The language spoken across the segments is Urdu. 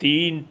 3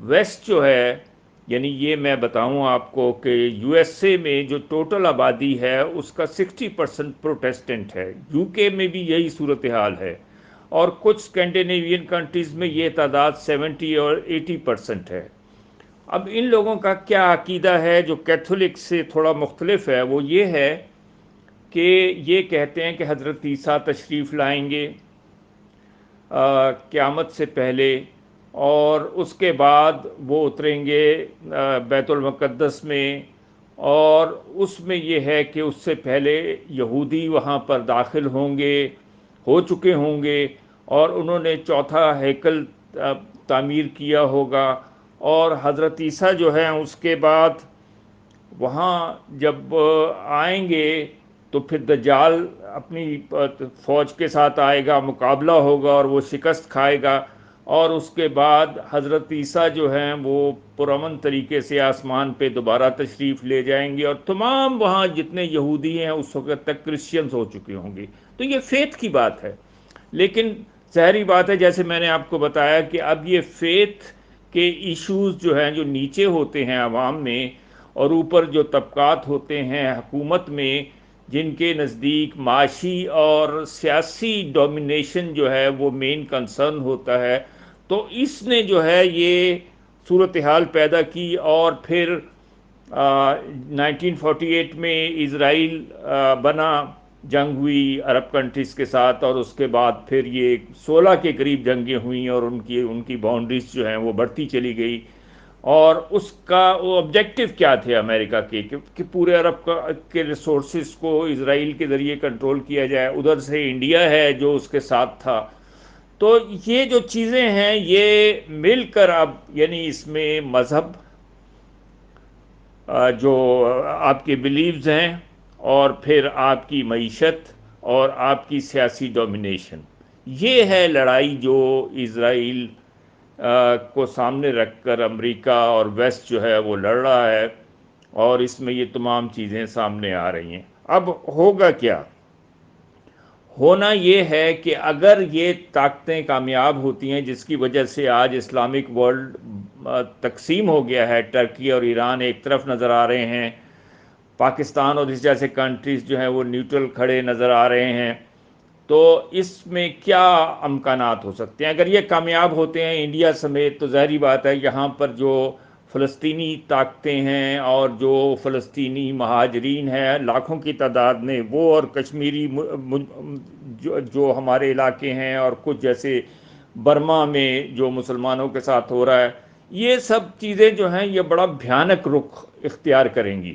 ویسٹ جو ہے، یعنی یہ میں بتاؤں آپ کو کہ یو ایس اے میں جو ٹوٹل آبادی ہے اس کا 60% پروٹیسٹنٹ ہے، یو کے میں بھی یہی صورتحال ہے، اور کچھ اسکینڈینیوین کنٹریز میں یہ تعداد 70 اور 80% ہے۔ اب ان لوگوں کا کیا عقیدہ ہے جو کیتھولک سے تھوڑا مختلف ہے، وہ یہ ہے کہ یہ کہتے ہیں کہ حضرت عیسیٰ تشریف لائیں گے قیامت سے پہلے، اور اس کے بعد وہ اتریں گے بیت المقدس میں، اور اس میں یہ ہے کہ اس سے پہلے یہودی وہاں پر داخل ہوں گے، ہو چکے ہوں گے، اور انہوں نے چوتھا ہیکل تعمیر کیا ہوگا، اور حضرت عیسیٰ جو ہیں اس کے بعد وہاں جب آئیں گے تو پھر دجال اپنی فوج کے ساتھ آئے گا، مقابلہ ہوگا اور وہ شکست کھائے گا، اور اس کے بعد حضرت عیسیٰ جو ہیں وہ پرامن طریقے سے آسمان پہ دوبارہ تشریف لے جائیں گے، اور تمام وہاں جتنے یہودی ہیں اس وقت تک کرسچنز ہو چکے ہوں گے۔ تو یہ فیتھ کی بات ہے، لیکن ظاہری بات ہے جیسے میں نے آپ کو بتایا کہ اب یہ فیتھ کے ایشوز جو ہیں جو نیچے ہوتے ہیں عوام میں، اور اوپر جو طبقات ہوتے ہیں حکومت میں، جن کے نزدیک معاشی اور سیاسی ڈومینیشن جو ہے وہ مین کنسرن ہوتا ہے، تو اس نے جو ہے یہ صورتحال پیدا کی، اور پھر 1948 میں اسرائیل بنا، جنگ ہوئی عرب کنٹریز کے ساتھ، اور اس کے بعد پھر یہ 16 کے قریب جنگیں ہوئیں، اور ان کی باؤنڈریز جو ہیں وہ بڑھتی چلی گئی، اور اس کا وہ آبجیکٹو کیا تھے امریکہ کے کہ پورے عرب کے ریسورسز کو اسرائیل کے ذریعے کنٹرول کیا جائے، ادھر سے انڈیا ہے جو اس کے ساتھ تھا۔ تو یہ جو چیزیں ہیں یہ مل کر اب یعنی اس میں مذہب، جو آپ کے بلیوز ہیں، اور پھر آپ کی معیشت اور آپ کی سیاسی ڈومینیشن، یہ ہے لڑائی جو اسرائیل کو سامنے رکھ کر امریکہ اور ویسٹ جو ہے وہ لڑ رہا ہے، اور اس میں یہ تمام چیزیں سامنے آ رہی ہیں۔ اب ہوگا کیا؟ ہونا یہ ہے کہ اگر یہ طاقتیں کامیاب ہوتی ہیں، جس کی وجہ سے آج اسلامک ورلڈ تقسیم ہو گیا ہے، ترکی اور ایران ایک طرف نظر آ رہے ہیں، پاکستان اور اس جیسے کنٹریز جو ہیں وہ نیوٹرل کھڑے نظر آ رہے ہیں، تو اس میں کیا امکانات ہو سکتے ہیں اگر یہ کامیاب ہوتے ہیں انڈیا سمیت؟ تو ظاہری بات ہے یہاں پر جو فلسطینی طاقتیں ہیں اور جو فلسطینی مہاجرین ہیں لاکھوں کی تعداد میں، وہ اور کشمیری جو ہمارے علاقے ہیں، اور کچھ جیسے برما میں جو مسلمانوں کے ساتھ ہو رہا ہے، یہ سب چیزیں جو ہیں یہ بڑا بھیانک رخ اختیار کریں گی۔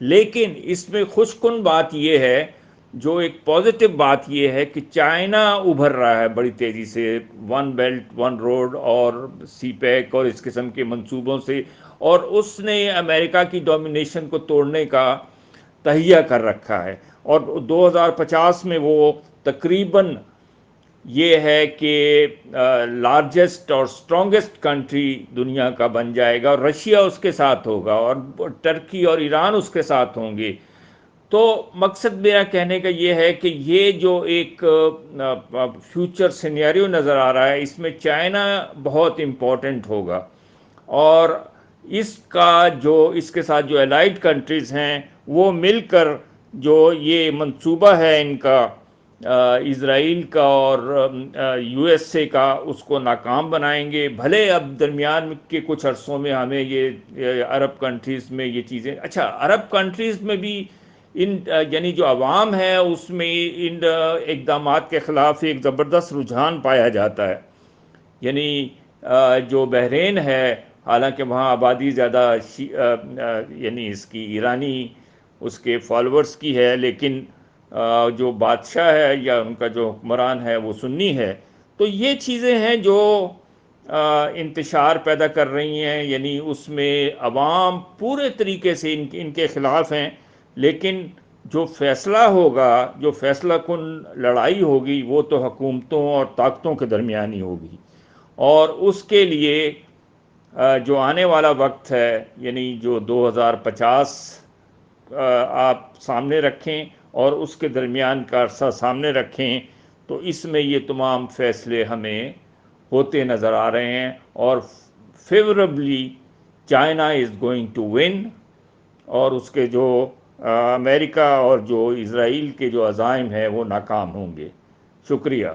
لیکن اس میں خوش کن بات یہ ہے، جو ایک پازیٹو بات یہ ہے کہ چائنا ابھر رہا ہے بڑی تیزی سے، ون بیلٹ ون روڈ اور سی پیک اور اس قسم کے منصوبوں سے، اور اس نے امریکہ کی ڈومینیشن کو توڑنے کا تہیہ کر رکھا ہے، اور 2050 میں وہ تقریباً یہ ہے کہ لارجسٹ اور اسٹرانگسٹ کنٹری دنیا کا بن جائے گا، اور رشیا اس کے ساتھ ہوگا، اور ٹرکی اور ایران اس کے ساتھ ہوں گے۔ تو مقصد میرا کہنے کا یہ ہے کہ یہ جو ایک فیوچر سینیریو نظر آ رہا ہے، اس میں چائنا بہت امپورٹنٹ ہوگا، اور اس کا جو اس کے ساتھ جو الائڈ کنٹریز ہیں وہ مل کر جو یہ منصوبہ ہے ان کا، اسرائیل کا اور یو ایس اے کا، اس کو ناکام بنائیں گے۔ بھلے اب درمیان کے کچھ عرصوں میں ہمیں یہ عرب کنٹریز میں یہ چیزیں، اچھا عرب کنٹریز میں بھی ان یعنی جو عوام ہے اس میں ان اقدامات کے خلاف ایک زبردست رجحان پایا جاتا ہے، یعنی جو بحرین ہے، حالانکہ وہاں آبادی زیادہ یعنی اس کی ایرانی اس کے فالورز کی ہے، لیکن جو بادشاہ ہے یا ان کا جو حکمران ہے وہ سنی ہے۔ تو یہ چیزیں ہیں جو انتشار پیدا کر رہی ہیں، یعنی اس میں عوام پورے طریقے سے ان کے خلاف ہیں، لیکن جو فیصلہ ہوگا، جو فیصلہ کن لڑائی ہوگی، وہ تو حکومتوں اور طاقتوں کے درمیان ہی ہوگی، اور اس کے لیے جو آنے والا وقت ہے، یعنی جو 2050 آپ سامنے رکھیں اور اس کے درمیان کا عرصہ سامنے رکھیں، تو اس میں یہ تمام فیصلے ہمیں ہوتے نظر آ رہے ہیں، اور favourably China is going to win, اور اس کے جو امریکہ اور جو اسرائیل کے جو عزائم ہیں وہ ناکام ہوں گے. شکریہ.